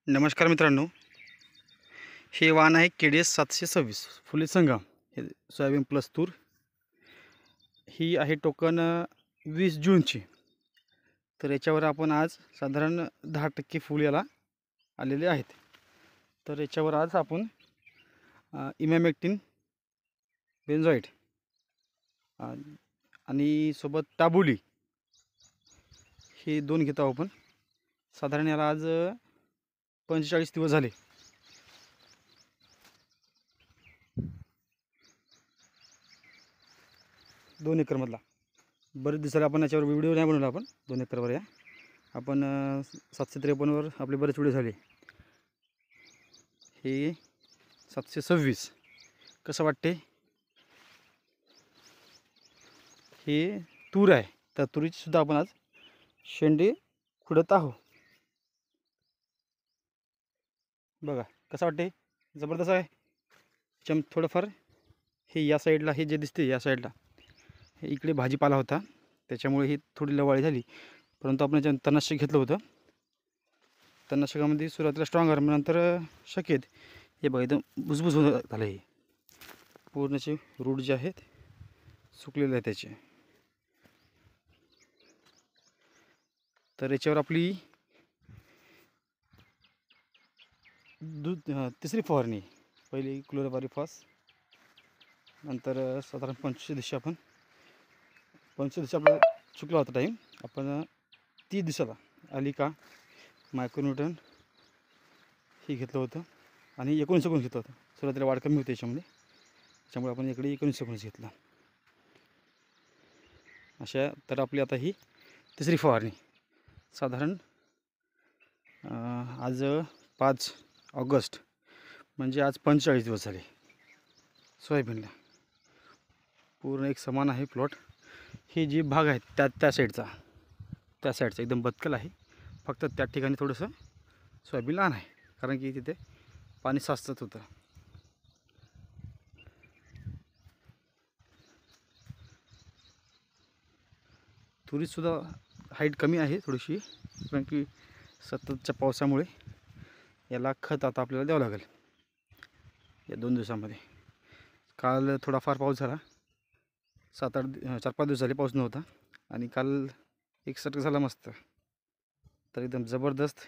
नमस्कार मित्रांनो, हे वाहन आहे KDS 726 फुले संगम. हे सोयाबीन प्लस तूर ही आहे टोकन 20 जूनची. तर याच्यावर आपण आज साधारण 10% फूल याला आलेले आहेत. तर याच्यावर आज आपण इमॅमेक्टिन बेन्झोएट आणि सोबत टाबुली हे 2 घेतो आपण. साधारण याला आज 45 दिवस झाले. दोन एकरमधला बरेच दिवसाला आपण याच्यावर व्हिडिओ नाही बनवला. आपण 2 एकरवर या आपण 753वर आपले बरेच व्हिडिओ झाले. हे 726 कसं वाटते. हे तूर आहे, त्या तुरीची सुद्धा आपण आज शेंडे खुडत आहोत. बघा कसं वाटते, जबरदस्त आहे. थोडंफार हे या साईडला हे जे दिसते या साईडला हे इकडे भाजीपाला होता, त्याच्यामुळे ही थोडी लवाळी झाली. परंतु आपण याच्यात तणनाशक घेतलं होतं. तणनाशकामध्ये सुरुवातीला स्ट्रॉंग आहे, नंतर शक्यत हे बघा एकदम भुसभुस झालं. हे पूर्णचे रूट जे आहेत सुकलेले आहेत त्याचे. तर याच्यावर आपली तिसरी फवारणी. पहिली क्लोरोपायरिफॉस, नंतर साधारण 25 दिवशी आपण 25 दिवशी आपला चुकला होता टाईम. आपण 30 दिवसाला अलिका मायक्रोन्यूटन हे घेतलं होतं आणि 19 घेतलं होतं. सुरुवातीला वाढ कमी होती त्याच्यामुळे आपण इकडे 19 घेतलं अशा. तर आपली आता ही तिसरी फवारणी. साधारण आज 5 ऑगस्ट म्हणजे आज 45 दिवस झाले सोयाबीनला. पूर्ण एक समान आहे प्लॉट. हे जे भाग आहेत त्या साईडचा एकदम बदकल आहे. फक्त त्या ठिकाणी थोडंसं सोयाबीन लहान आहे, कारण की तिथे पाणी साचत होतं. तुरीसुद्धा हाईट कमी आहे थोडीशी, कारण की सततच्या पावसामुळे याला खत आता आपल्याला द्यावं लागेल या 2 दिवसामध्ये. काल थोडाफार पाऊस झाला, 4-5 दिवस झाले पाऊस नव्हता, आणि काल एकसारखं झाला मस्त. तर एकदम जबरदस्त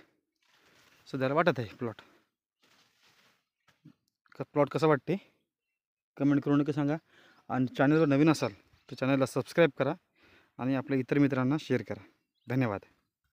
सध्याला वाटत आहे प्लॉट. कसा वाटते कमेंट करून नक्की सांगा. आणि चॅनलवर नवीन असाल तर चॅनलला सबस्क्राईब करा आणि आपल्या इतर मित्रांना शेअर करा. धन्यवाद.